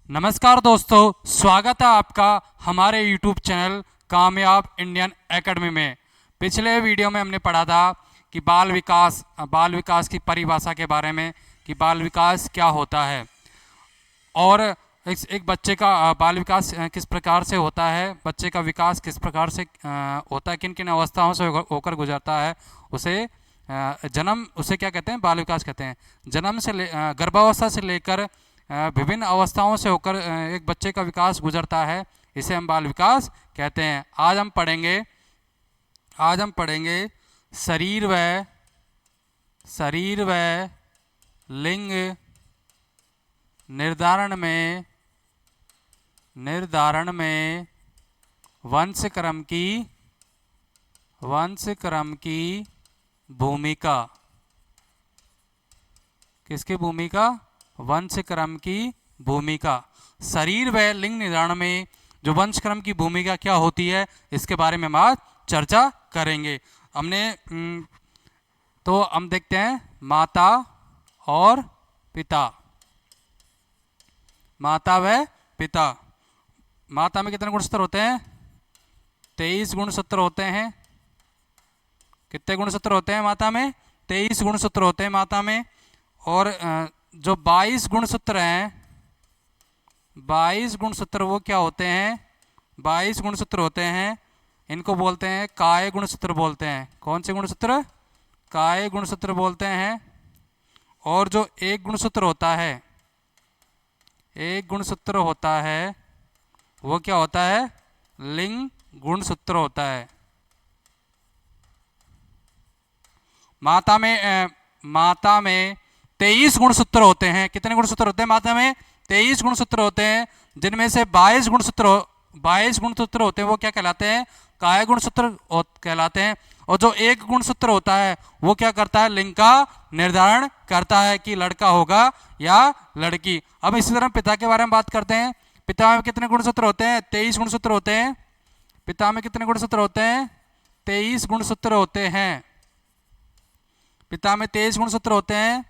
नमस्कार दोस्तों, स्वागत है आपका हमारे YouTube चैनल कामयाब इंडियन एकेडमी में। पिछले वीडियो में हमने पढ़ा था कि बाल विकास की परिभाषा के बारे में कि बाल विकास क्या होता है और एक बच्चे का बाल विकास किस प्रकार से होता है, बच्चे का विकास किस प्रकार से होता है, किन किन अवस्थाओं से होकर गुजरता है। उसे क्या कहते हैं? बाल विकास कहते हैं। गर्भावस्था से लेकर विभिन्न अवस्थाओं से होकर एक बच्चे का विकास गुजरता है, इसे हम बाल विकास कहते हैं। आज हम पढ़ेंगे शरीर व लिंग निर्धारण में वंशक्रम की भूमिका। किसकी भूमिका? वंशक्रम की भूमिका। शरीर व लिंग निर्धारण में जो वंशक्रम की भूमिका क्या होती है, इसके बारे में हम आज चर्चा करेंगे। हम देखते हैं माता और पिता। माता व पिता। माता में कितने गुणसूत्र होते हैं? 23 गुणसूत्र होते हैं। कितने गुणसूत्र होते हैं माता में? 23 गुणसूत्र होते हैं माता में। और जो 22 गुणसूत्र हैं, 22 गुणसूत्र वो क्या होते हैं? 22 गुणसूत्र होते हैं, इनको बोलते हैं काय गुणसूत्र बोलते हैं। कौन से गुणसूत्र? काय गुणसूत्र बोलते हैं। और जो एक गुणसूत्र होता है वो क्या होता है? लिंग गुणसूत्र होता है। माता में 23 गुणसूत्र होते हैं। कितने गुणसूत्र होते हैं माता में? 23 गुणसूत्र होते हैं, जिनमें से 22 गुणसूत्र होते हैं वो क्या कहलाते हैं? काय गुणसूत्र कहलाते हैं। और जो एक गुणसूत्र होता है वो क्या करता है? लिंग का निर्धारण करता है कि लड़का होगा या लड़की। अब इसी तरह पिता के बारे में बात करते हैं। पिता में कितने गुणसूत्र होते हैं? 23 गुणसूत्र होते हैं। पिता में कितने गुणसूत्र होते हैं? 23 गुणसूत्र होते हैं। पिता में 23 गुणसूत्र होते हैं।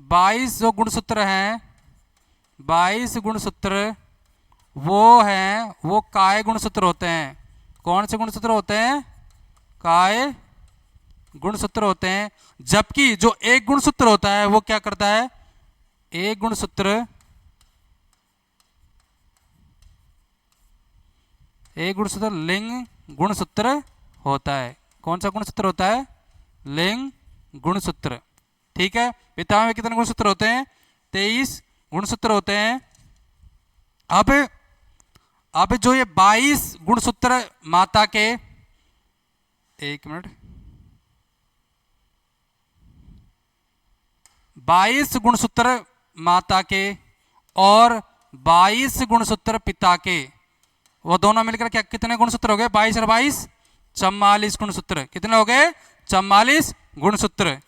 22 जो गुणसूत्र हैं, 22 गुणसूत्र वो काय गुणसूत्र होते हैं। कौन से गुणसूत्र होते हैं? काय गुणसूत्र होते हैं। जबकि जो एक गुणसूत्र होता है वो क्या करता है? एक गुणसूत्र लिंग गुणसूत्र होता है। कौन सा गुणसूत्र होता है? लिंग गुणसूत्र। ठीक है। पिता में कितने गुणसूत्र होते हैं? 23 गुणसूत्र होते हैं। अब जो ये 22 गुणसूत्र माता के, एक मिनट, 22 गुणसूत्र माता के और 22 गुणसूत्र पिता के, वो दोनों मिलकर क्या कितने गुणसूत्र हो गए? 22 और 22 44 गुणसूत्र। कितने हो गए? 44 गुणसूत्र।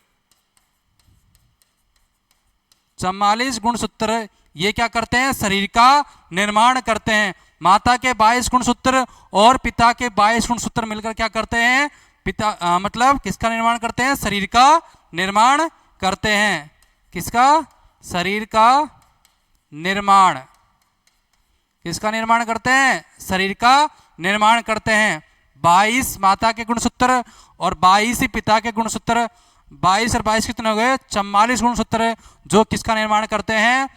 44 गुणसूत्र ये क्या करते हैं? शरीर का निर्माण करते हैं। माता के 22 गुणसूत्र और पिता के 22 गुणसूत्र मिलकर क्या करते हैं? मतलब किसका निर्माण करते हैं? शरीर का निर्माण करते हैं। किसका? शरीर का निर्माण। किसका निर्माण करते हैं? शरीर का निर्माण करते हैं। 22 माता के गुणसूत्र और 22 ही पिता के गुणसूत्र। 22 और 22 कितने हो गए? 44 गुणसूत्र, जो किसका निर्माण करते हैं?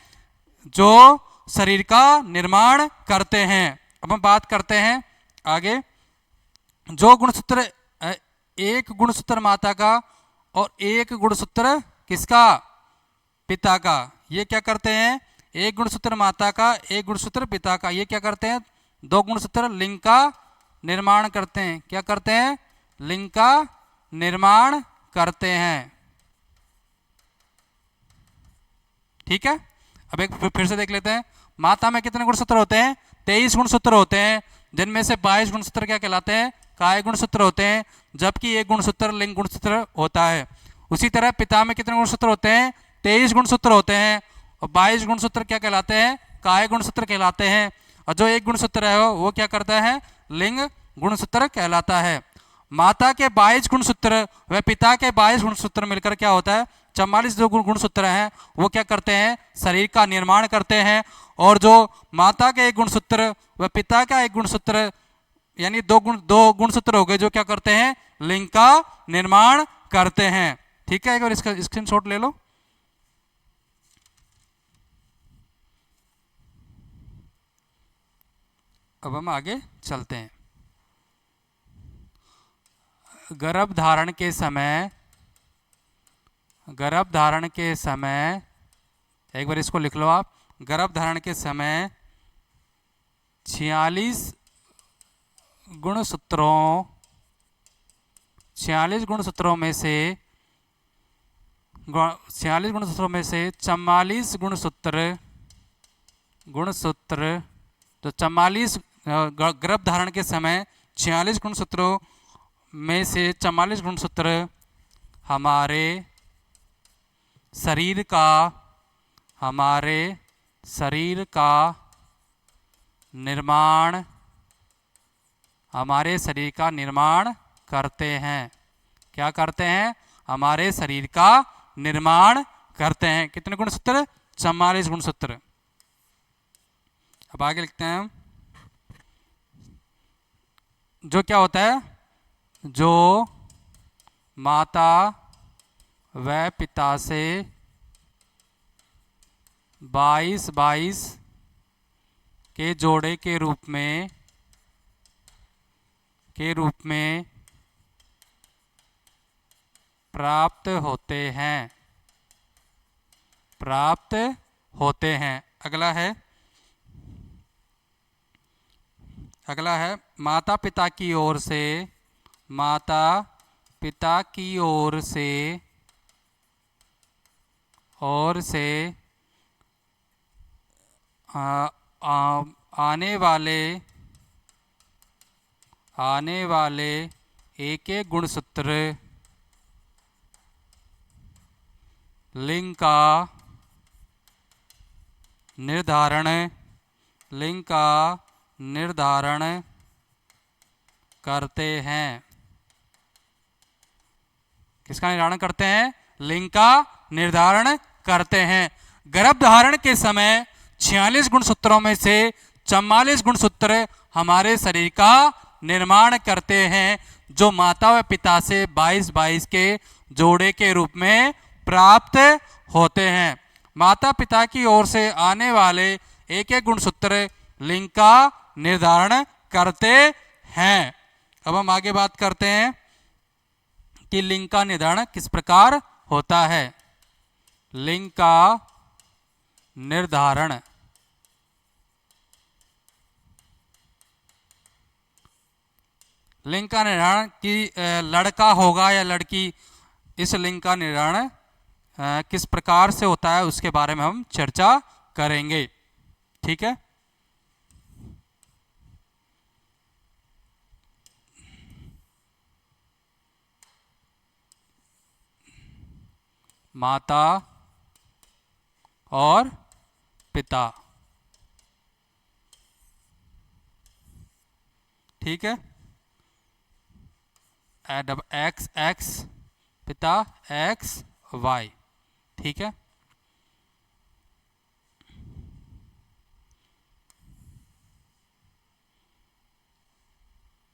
जो शरीर का निर्माण करते हैं। अब हम बात करते हैं आगे। जो गुणसूत्र, एक गुणसूत्र माता का और एक गुणसूत्र किसका? पिता का। ये क्या करते हैं? एक गुणसूत्र माता का, एक गुणसूत्र पिता का। ये क्या करते हैं? दो गुणसूत्र लिंग का निर्माण करते हैं। क्या करते हैं? लिंग का निर्माण करते हैं। ठीक है। अब एक फिर से देख लेते हैं। माता में कितने गुणसूत्र होते हैं? 23 गुणसूत्र होते हैं, जिनमें से 22 गुणसूत्र क्या कहलाते हैं? काय गुणसूत्र होते हैं, जबकि एक गुणसूत्र लिंग गुणसूत्र होता है। उसी तरह पिता में कितने गुणसूत्र होते हैं? 23 गुणसूत्र होते हैं और 22 गुणसूत्र क्या कहलाते हैं? काय गुणसूत्र कहलाते हैं। और जो एक गुणसूत्र है वो क्या करता है? लिंग गुणसूत्र कहलाता है। माता के 22 गुणसूत्र व पिता के 22 गुणसूत्र मिलकर क्या होता है? 44 जो गुणसूत्र हैं वो क्या करते हैं? शरीर का निर्माण करते हैं और जो माता का एक गुणसूत्र व पिता का एक गुणसूत्र, यानी दो गुणसूत्र हो गए जो क्या करते हैं, लिंग का निर्माण करते हैं। ठीक है, एक बार इसका स्क्रीनशॉट ले लो। अब हम आगे चलते हैं। गर्भधारण के समय, गर्भधारण के समय, एक बार इसको लिख लो आप। गर्भधारण के समय 46 गुणसूत्रों, 46 गुणसूत्रों में से 44 गुणसूत्र तो 44 गर्भधारण के समय 46 गुणसूत्रों में से 44 गुणसूत्र हमारे शरीर का निर्माण, हमारे शरीर का निर्माण करते हैं। क्या करते हैं? हमारे शरीर का निर्माण करते हैं। कितने गुणसूत्र? 44 गुणसूत्र। अब आगे लिखते हैं हम, जो क्या होता है, जो माता व पिता से 22-22 के जोड़े के रूप में प्राप्त होते हैं। अगला है माता पिता की ओर से आने वाले एक एक गुणसूत्र लिंग का निर्धारण करते हैं। किसका निर्धारण करते हैं? लिंग का निर्धारण करते हैं। गर्भधारण के समय 46 गुणसूत्रों में से 44 गुणसूत्र हमारे शरीर का निर्माण करते हैं, जो माता व पिता से 22-22 के जोड़े के रूप में प्राप्त होते हैं। माता पिता की ओर से आने वाले एक एक गुणसूत्र लिंग का निर्धारण करते हैं। अब हम आगे बात करते हैं कि लिंग का निर्धारण किस प्रकार होता है। लिंग का निर्धारण कि लड़का होगा या लड़की, इस लिंग का निर्धारण किस प्रकार से होता है उसके बारे में हम चर्चा करेंगे। ठीक है, माता और पिता। ठीक है, एक्स एक्स, पिता एक्स वाई। ठीक है,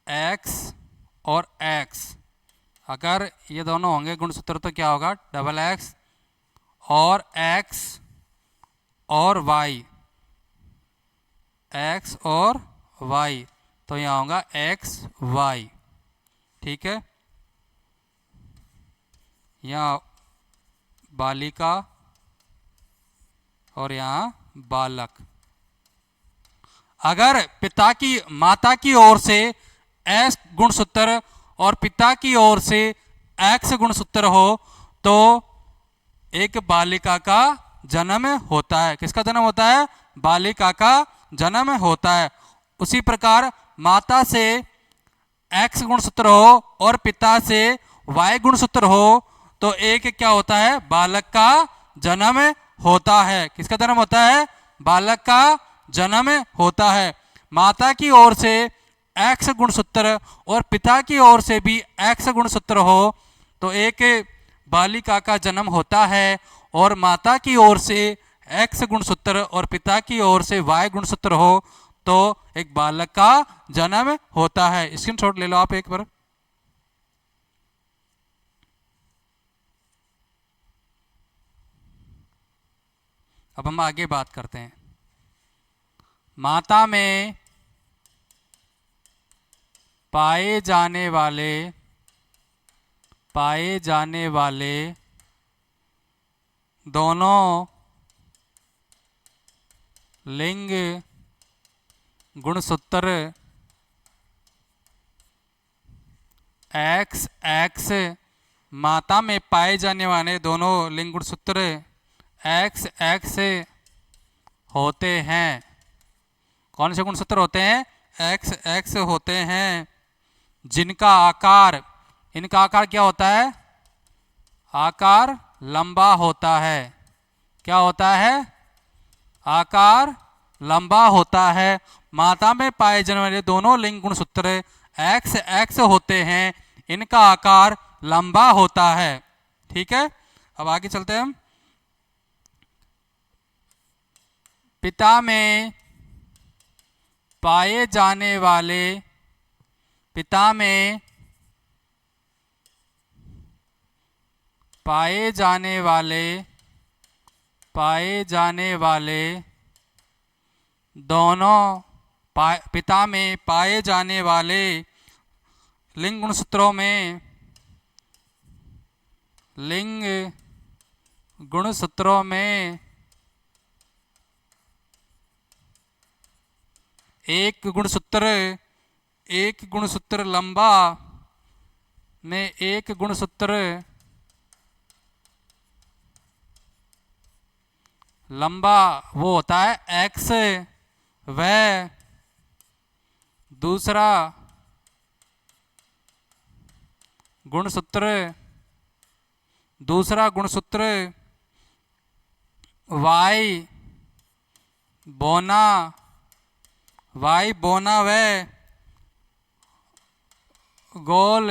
एक्स और एक्स, अगर ये दोनों होंगे गुणसूत्र तो क्या होगा? डबल एक्स और एक्स और वाई, एक्स और वाई, तो यहाँ होगा एक्स वाई। ठीक है, यहाँ बालिका और यहाँ बालक। अगर माता की ओर से एक्स गुणसूत्र और पिता की ओर से एक्स गुणसूत्र हो तो एक बालिका का जन्म होता है। किसका जन्म होता है? बालिका का जन्म होता है। उसी प्रकार माता से एक्स गुणसूत्र हो और पिता से वाई गुणसूत्र हो तो एक क्या होता है? बालक का जन्म होता है। किसका जन्म होता है? बालक का जन्म होता है। माता की ओर से एक्स गुणसूत्र और पिता की ओर से भी एक्स गुणसूत्र हो तो एक बालिका का जन्म होता है, और माता की ओर से एक्स गुणसूत्र और पिता की ओर से वाई गुणसूत्र हो तो एक बालक का जन्म होता है। स्क्रीनशॉट ले लो आप एक बार। अब हम आगे बात करते हैं। माता में पाए जाने वाले दोनों लिंग गुणसूत्र एक्स एक्स, माता में पाए जाने वाले दोनों लिंग गुणसूत्र एक्स एक्स होते हैं। कौन से गुणसूत्र होते हैं? एक्स एक्स होते हैं। जिनका आकार, इनका आकार क्या होता है? आकार लंबा होता है। क्या होता है? आकार लंबा होता है। माता में पाए जाने वाले दोनों लिंग गुणसूत्र एक्स एक्स होते हैं। इनका आकार लंबा होता है। ठीक है, अब आगे चलते हैं हम। पिता में पाए जाने वाले दोनों पिता में पाए जाने वाले लिंग गुणसूत्रों में एक गुणसूत्र लंबा में एक गुणसूत्र लंबा वो होता है एक्स, वह दूसरा गुणसूत्र वाई बोना वह गोल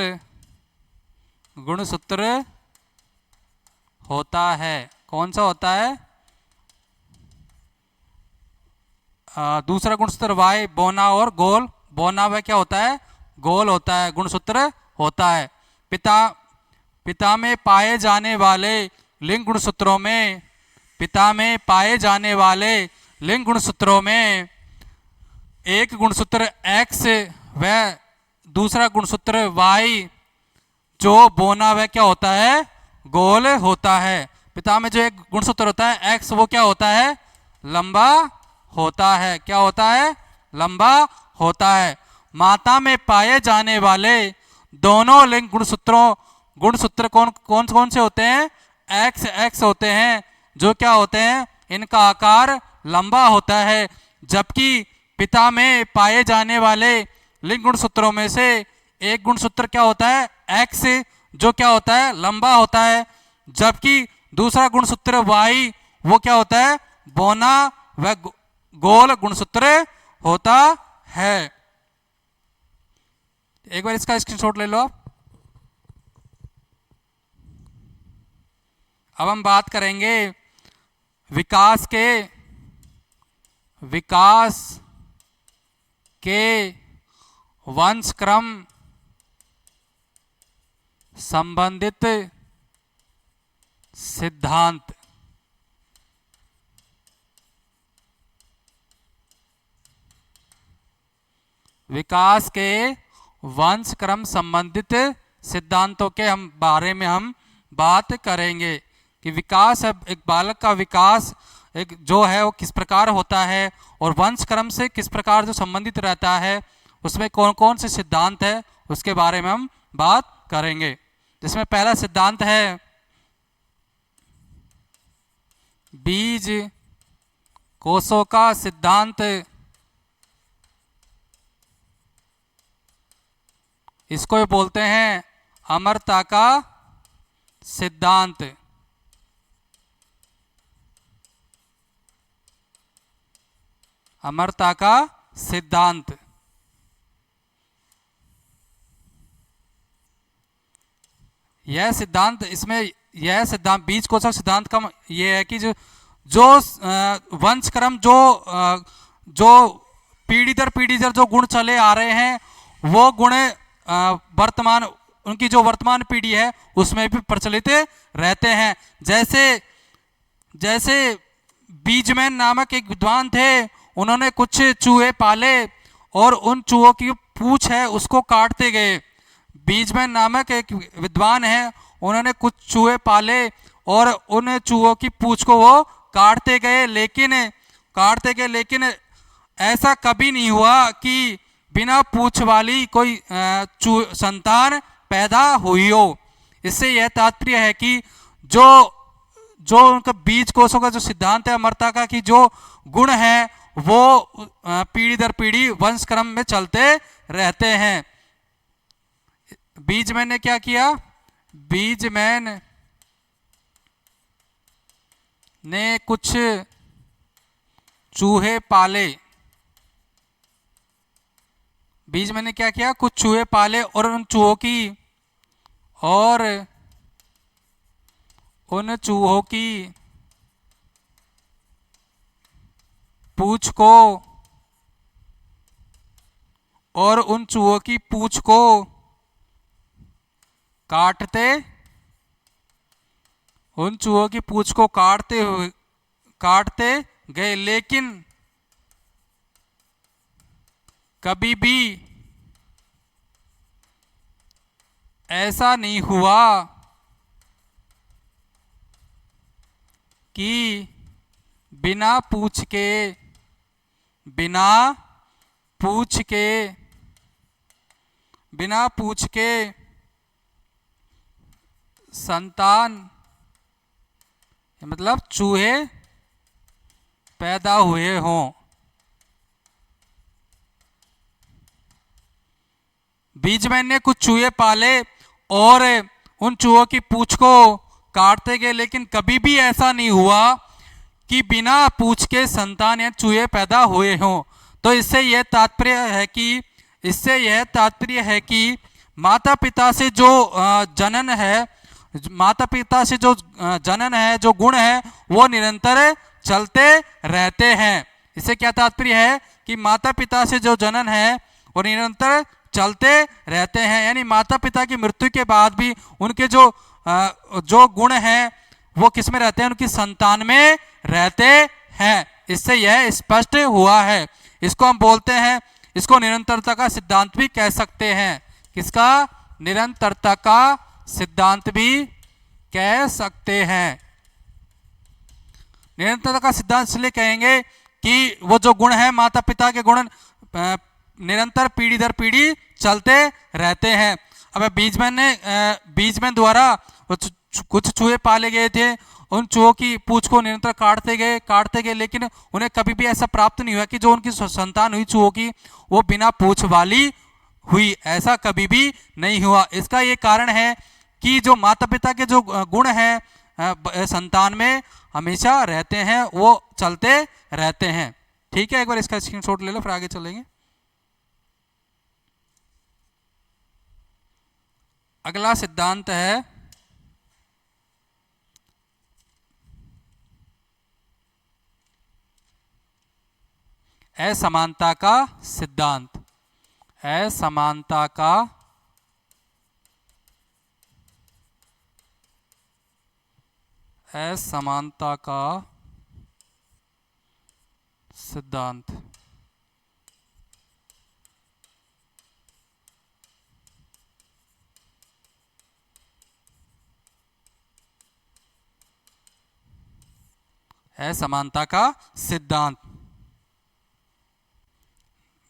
गुणसूत्र होता है। कौन सा होता है? दूसरा गुणसूत्र वाई बोना और गोल, बोना वह क्या होता है? गोल होता है, गुणसूत्र होता है। पिता में पाए जाने वाले लिंग गुणसूत्रों में एक गुणसूत्र एक्स व दूसरा गुणसूत्र वाई जो बोना वह क्या होता है? गोल होता है। पिता में जो एक गुणसूत्र होता है एक्स, वो क्या होता है? लंबा होता है। क्या होता है? लंबा होता है। माता में पाए जाने वाले दोनों लिंग गुणसूत्र कौन से होते हैं? एक्स एक्स होते हैं, जो क्या होते हैं? इनका आकार लंबा होता है। जबकि पिता में पाए जाने वाले लिंग गुणसूत्रों में से एक गुणसूत्र क्या होता है? एक्स, जो क्या होता है? लंबा होता है। जबकि दूसरा गुणसूत्र वाई वो क्या होता है? बोना व गोल गुणसूत्र होता है। एक बार इसका स्क्रीनशॉट ले लो आप। अब हम बात करेंगे विकास के वंशक्रम संबंधित सिद्धांत। विकास के वंशक्रम संबंधित सिद्धांतों के बारे में हम बात करेंगे कि विकास, एक बालक का विकास एक जो है वो किस प्रकार होता है और वंशक्रम से किस प्रकार जो संबंधित रहता है, उसमें कौन कौन से सिद्धांत है उसके बारे में हम बात करेंगे। जिसमें पहला सिद्धांत है बीज कोशों का सिद्धांत। इसको बोलते हैं अमरता का सिद्धांत। अमरता का सिद्धांत। यह सिद्धांत बीज कोशक सिद्धांत का ये है कि जो जो वंशक्रम जो पीढ़ी दर पीढ़ी जो गुण चले आ रहे हैं वो गुण वर्तमान उनकी जो वर्तमान पीढ़ी है उसमें भी प्रचलित रहते हैं। जैसे जैसे बीजमैन नामक एक विद्वान थे, उन्होंने कुछ चूहे पाले और उन चूहों की पूंछ है उसको काटते गए। बीजमैन नामक एक विद्वान है, उन्होंने कुछ चूहे पाले और उन चूहों की पूंछ को वो काटते गए, लेकिन ऐसा कभी नहीं हुआ कि बिना पूंछ वाली कोई संतान पैदा हुई हो। इससे यह तात्पर्य है कि जो उनका बीज कोषों का जो सिद्धांत है अमरता का, कि जो गुण है वो पीढ़ी दर पीढ़ी वंशक्रम में चलते रहते हैं। बीजमैन ने क्या किया? बीजमैन ने कुछ चूहे पाले। बीजमैन ने क्या किया? कुछ चूहे पाले और उन चूहों की पूंछ को काटते गए, लेकिन कभी भी ऐसा नहीं हुआ कि बिना पूंछ के संतान, मतलब चूहे पैदा हुए हों। बीजमैन ने कुछ चूहे पाले और उन चूहों की पूंछ को काटते गए, लेकिन कभी भी ऐसा नहीं हुआ कि बिना पूंछ के संतान या चूहे पैदा हुए हों। तो इससे यह तात्पर्य है कि माता पिता से जो जनन है, जो गुण है वो निरंतर चलते रहते हैं। इससे क्या तात्पर्य है कि माता पिता से जो जनन है वो निरंतर चलते रहते हैं, यानी माता पिता की मृत्यु के बाद भी उनके जो गुण हैं वो किस में रहते हैं? उनकी संतान में रहते हैं। इससे यह स्पष्ट हुआ है। इसको हम बोलते हैं, इसको निरंतरता का सिद्धांत भी कह सकते हैं। किसका? निरंतरता का सिद्धांत भी कह सकते हैं। निरंतरता का सिद्धांत इसलिए कहेंगे कि वो जो गुण है, माता पिता के गुण निरंतर पीढ़ी दर पीढ़ी चलते रहते हैं। अब बीजमैन द्वारा कुछ चूहे पाले गए थे, उन चूहों की पूंछ को निरंतर काटते गए, लेकिन उन्हें कभी भी ऐसा प्राप्त नहीं हुआ कि जो उनकी संतान हुई चूहों की वो बिना पूंछ वाली हुई। ऐसा कभी भी नहीं हुआ। इसका ये कारण है कि जो माता पिता के जो गुण हैं संतान में हमेशा रहते हैं, वो चलते रहते हैं। ठीक है, एक बार इसका स्क्रीनशॉट ले लो, फिर आगे चलेंगे। अगला सिद्धांत है असमानता का सिद्धांत। असमानता का सिद्धांत। असमानता का सिद्धांत।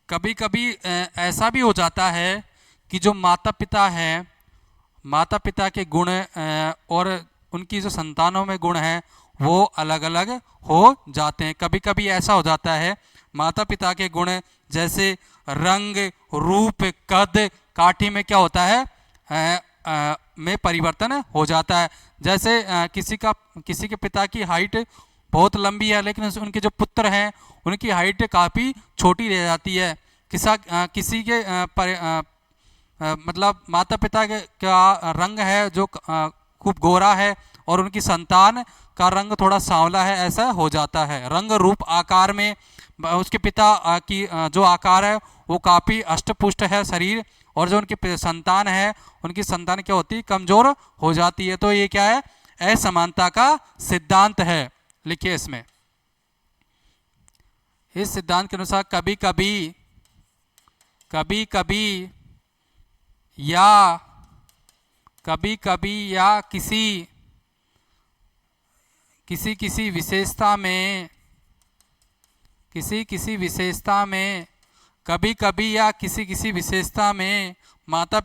कभी कभी ऐसा भी हो जाता है कि जो माता पिता हैं, माता पिता के गुण और उनकी जो संतानों में गुण हैं वो अलग अलग हो जाते हैं। कभी कभी ऐसा हो जाता है माता पिता के गुण जैसे रंग, रूप, कद, काठी में क्या होता है में परिवर्तन हो जाता है। जैसे किसी के पिता की हाइट बहुत लंबी है, लेकिन उनके जो पुत्र हैं उनकी हाइट काफ़ी छोटी रह जाती है। किसी के मतलब माता पिता का रंग है जो खूब गोरा है और उनकी संतान का रंग थोड़ा सांवला है, ऐसा हो जाता है। रंग रूप आकार में उसके पिता की जो आकार है वो काफ़ी अष्टपुष्ट है शरीर, और जो उनकी संतान है उनकी संतान क्या होती है, कमजोर हो जाती है। तो ये क्या है, असमानता का सिद्धांत है। लिखिए इसमें, इस सिद्धांत के अनुसार कभी कभी या किसी विशेषता में कभी कभी या किसी विशेषता में माता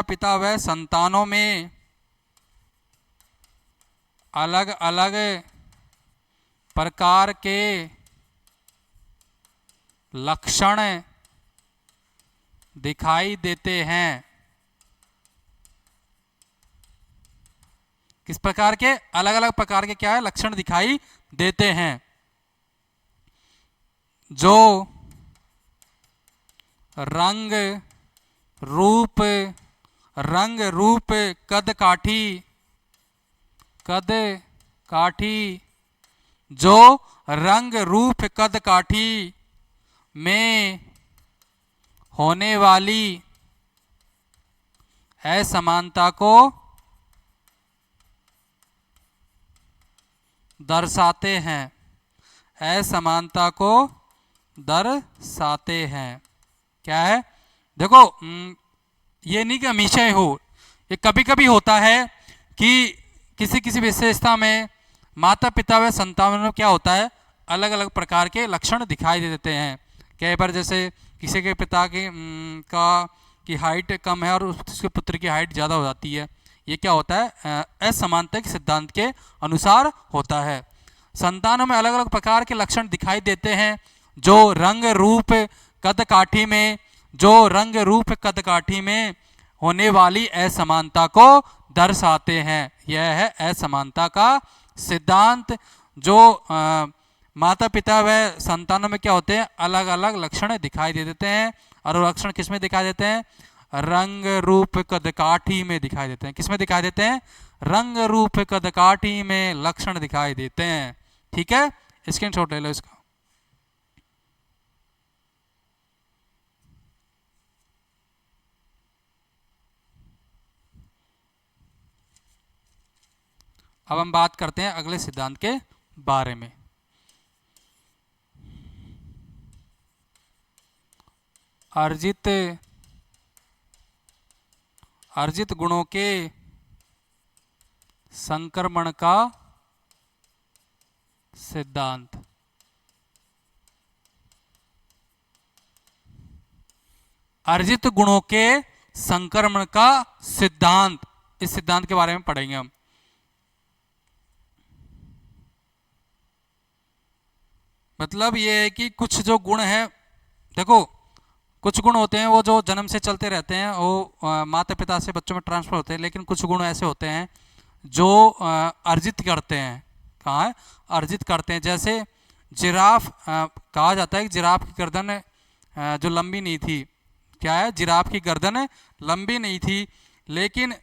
पिता व संतानों में अलग अलग प्रकार के लक्षण दिखाई देते हैं। किस प्रकार के, अलग अलग प्रकार के क्या है, लक्षण दिखाई देते हैं। जो रंग रूप कद काठी में होने वाली असमानता को दर्शाते हैं। क्या है, देखो ये नहीं कि हमेशा ही हो, ये कभी कभी होता है कि किसी विशेषता में माता पिता व संतानों में क्या होता है, अलग अलग प्रकार के लक्षण दिखाई दे देते हैं। कई बार जैसे किसी के पिता की हाइट कम है और उसके पुत्र की हाइट ज़्यादा हो जाती है, ये क्या होता है, असमानता के सिद्धांत के अनुसार होता है। संतानों में अलग अलग प्रकार के लक्षण दिखाई देते हैं जो रंग रूप कद काठी में होने वाली असमानता को दर्शाते हैं। यह है असमानता का सिद्धांत। जो माता पिता व संतानों में क्या होते हैं, अलग अलग लक्षण दिखाई दे देते हैं। और वो लक्षण किस में दिखाई देते हैं, रंग रूप कदकाठी में दिखाई देते हैं। किस में दिखाई देते हैं, रंग रूप कदकाठी में लक्षण दिखाई देते हैं। ठीक है, स्क्रीनशॉट ले लो इसका। अब हम बात करते हैं अगले सिद्धांत के बारे में। अर्जित गुणों के संक्रमण का सिद्धांत। अर्जित गुणों के संक्रमण का सिद्धांत, इस सिद्धांत के बारे में पढ़ेंगे हम। मतलब ये है कि कुछ जो गुण है, देखो कुछ गुण होते हैं वो जो जन्म से चलते रहते हैं, वो माता पिता से बच्चों में ट्रांसफर होते हैं। लेकिन कुछ गुण ऐसे होते हैं जो अर्जित करते हैं। कहाँ है, अर्जित करते हैं। जैसे जिराफ, कहा जाता है कि जिराफ की गर्दन जो लंबी नहीं थी, क्या है, जिराफ की गर्दन लंबी नहीं थी, लेकिन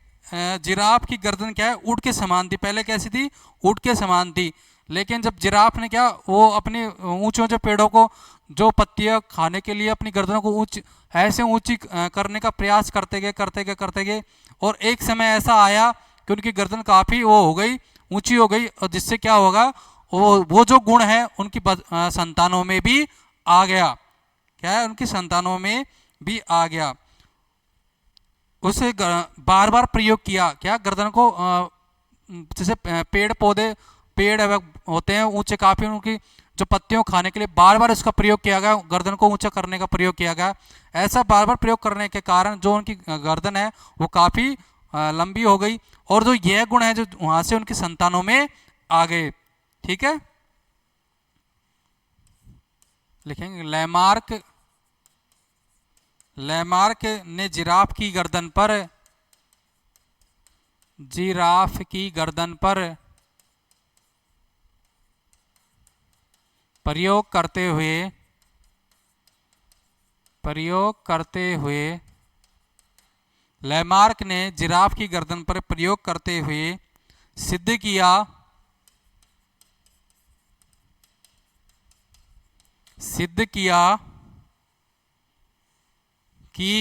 जिराफ की गर्दन क्या है, ऊँट के समान थी। पहले कैसी थी, ऊँट के समान थी। लेकिन जब जिराफ ने क्या, वो अपने ऊंचे ऊंचे पेड़ों को जो पत्तियां खाने के लिए अपनी गर्दनों को ऐसे ऊंची करने का प्रयास करते गए, और एक समय ऐसा आया कि उनकी गर्दन काफ़ी वो हो गई, ऊंची हो गई, और जिससे क्या होगा, वो जो गुण है उनकी संतानों में भी आ गया। क्या है, उनकी संतानों में भी आ गया। उसे बार बार प्रयोग किया, क्या, गर्दन को, जैसे पेड़ होते हैं ऊंचे काफ़ी, उनकी जो पत्तियों खाने के लिए बार बार इसका प्रयोग किया गया, गर्दन को ऊंचा करने का प्रयोग किया गया। ऐसा बार बार प्रयोग करने के कारण जो उनकी गर्दन है वो काफ़ी लंबी हो गई, और जो यह गुण है जो वहाँ से उनकी संतानों में आ गए। ठीक है, लिखेंगे लैमार्क ने जिराफ की गर्दन पर प्रयोग करते हुए प्रयोग करते हुए लैमार्क ने जिराफ की गर्दन पर प्रयोग करते हुए सिद्ध किया कि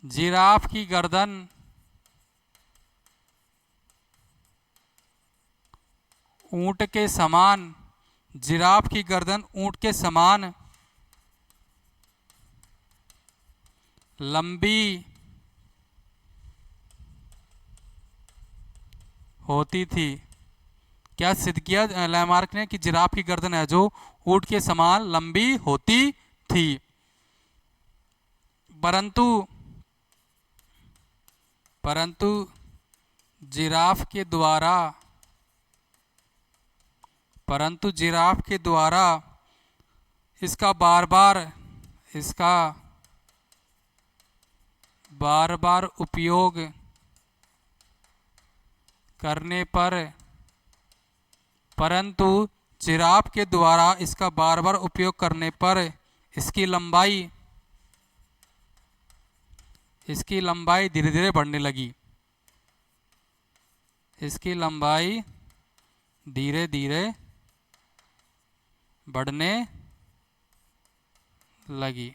जिराफ की गर्दन ऊंट के समान जिराफ की गर्दन ऊंट के समान लंबी होती थी। क्या सिद्ध किया लैमार्क ने कि जिराफ की गर्दन है जो ऊंट के समान लंबी होती थी। परंतु जिराफ के द्वारा इसका बार बार उपयोग करने पर इसकी लंबाई धीरे धीरे बढ़ने लगी। इसकी लंबाई धीरे धीरे बढ़ने लगी।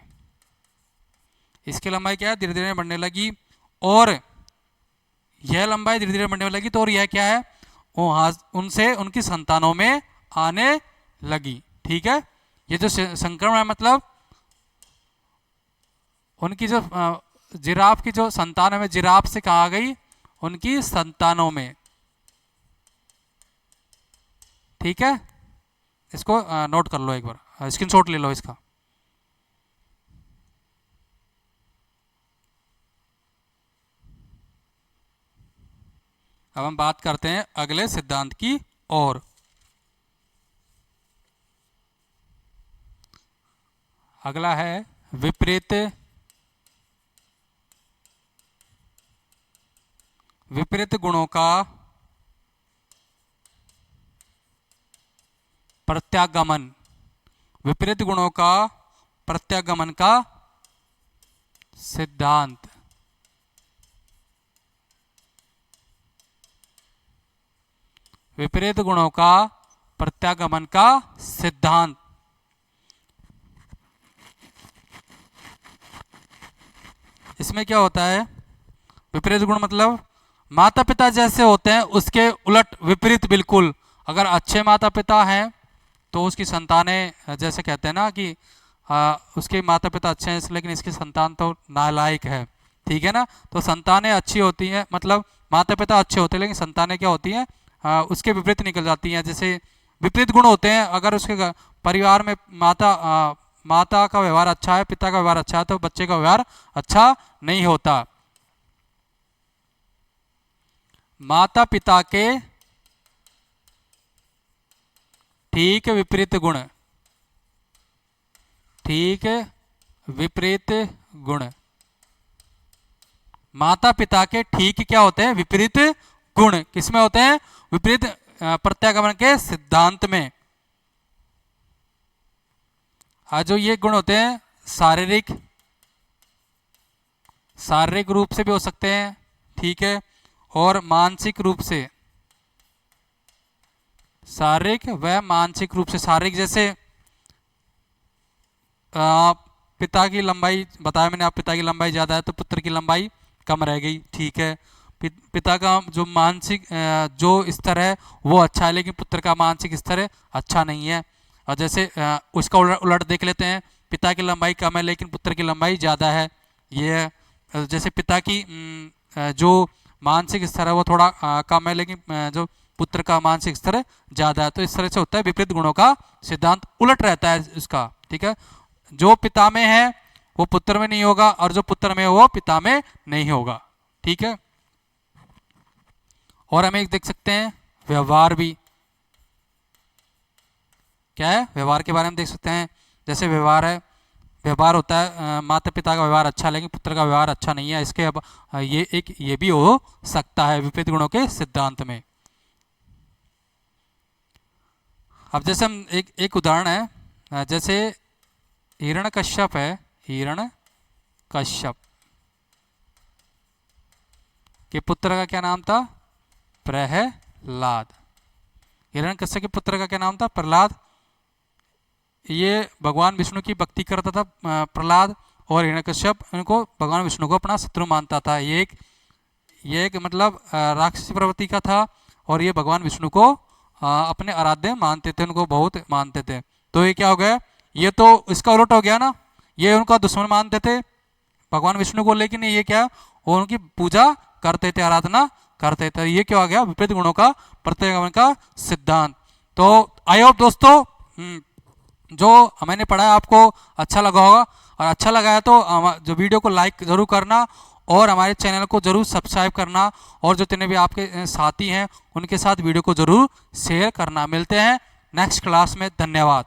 इसकी लंबाई क्या है? धीरे धीरे बढ़ने लगी। और यह लंबाई धीरे धीरे बढ़ने लगी तो और यह क्या है? उनसे उनकी संतानों में आने लगी। ठीक है, ये जो संक्रमण है मतलब उनकी जो जिराफ की जो संतान है जिराफ से कहा गई उनकी संतानों में। ठीक है, इसको नोट कर लो, एक बार स्क्रीनशॉट ले लो इसका। अब हम बात करते हैं अगले सिद्धांत की ओर। अगला है विपरीत गुणों का प्रत्यागमन। विपरीत गुणों का प्रत्यागमन का सिद्धांत। विपरीत गुणों का प्रत्यागमन का सिद्धांत। इसमें क्या होता है? विपरीत गुण मतलब माता पिता जैसे होते हैं उसके उलट विपरीत बिल्कुल। अगर अच्छे माता पिता हैं तो उसकी संतानें, जैसे कहते हैं ना कि उसके माता पिता अच्छे हैं लेकिन इसकी संतान तो नालायक है। ठीक है ना, तो संतानें अच्छी होती हैं, मतलब माता पिता अच्छे होते हैं लेकिन संतानें क्या होती हैं? उसके विपरीत निकल जाती हैं। जैसे विपरीत गुण होते हैं, अगर उसके परिवार में माता का व्यवहार अच्छा है, पिता का व्यवहार अच्छा है, तो बच्चे का व्यवहार अच्छा नहीं होता। माता पिता के ठीक विपरीत गुण। माता पिता के ठीक क्या होते हैं? विपरीत गुण। किसमें होते हैं? विपरीत प्रत्यागमन के सिद्धांत में। जो ये गुण होते हैं शारीरिक रूप से भी हो सकते हैं, ठीक है, और मानसिक रूप से। शारीरिक व मानसिक रूप से। शारीरिक जैसे पिता की लंबाई बताया मैंने, आप पिता की लंबाई ज़्यादा है तो पुत्र की लंबाई कम रह गई। ठीक है, पिता का जो मानसिक जो स्तर है वो अच्छा है लेकिन पुत्र का मानसिक स्तर अच्छा नहीं है। और जैसे उसका उलट देख लेते हैं, पिता की लंबाई कम है लेकिन पुत्र की लंबाई ज़्यादा है। ये जैसे पिता की जो मानसिक स्तर है वो थोड़ा कम है लेकिन जो पुत्र का मानसिक स्तर ज़्यादा है। तो इस तरह से होता है, विपरीत गुणों का सिद्धांत उलट रहता है इसका। ठीक है, जो पिता में है वो पुत्र में नहीं होगा और जो पुत्र में है वो पिता में नहीं होगा। ठीक है, और हम एक देख सकते हैं व्यवहार भी। क्या है? व्यवहार के बारे में देख सकते हैं। जैसे व्यवहार होता है माता पिता का व्यवहार अच्छा लेकिन पुत्र का व्यवहार अच्छा नहीं है। इसके अब ये भी हो सकता है विपरीत गुणों के सिद्धांत में। अब जैसे हम एक उदाहरण है, जैसे हिरण्यकश्यप है, हिरण्यकश्यप के पुत्र का क्या नाम था? प्रहलाद। हिरण्यकश्यप के पुत्र का क्या नाम था? प्रहलाद। ये भगवान विष्णु की भक्ति करता था प्रहलाद, और हिरण्यकश्यप इनको भगवान विष्णु को अपना शत्रु मानता था। ये एक मतलब राक्षसी प्रवृत्ति का था, और ये भगवान विष्णु को अपने आराध्य मानते थे, उनको बहुत मानते थे। तो ये क्या हो गया? ये तो इसका उलट हो गया ना, ये उनका दुश्मन मानते थे भगवान विष्णु को, लेकिन ये क्या, वो उनकी पूजा करते थे, आराधना करते थे। ये क्या हो गया? विपरीत गुणों का प्रत्यागमन का सिद्धांत। तो आई होप दोस्तों जो मैंने पढ़ा आपको अच्छा लगा होगा, और अच्छा लगा है तो जो वीडियो को लाइक ज़रूर करना, और हमारे चैनल को ज़रूर सब्सक्राइब करना, और जो जितने भी आपके साथी हैं उनके साथ वीडियो को ज़रूर शेयर करना। मिलते हैं नेक्स्ट क्लास में। धन्यवाद।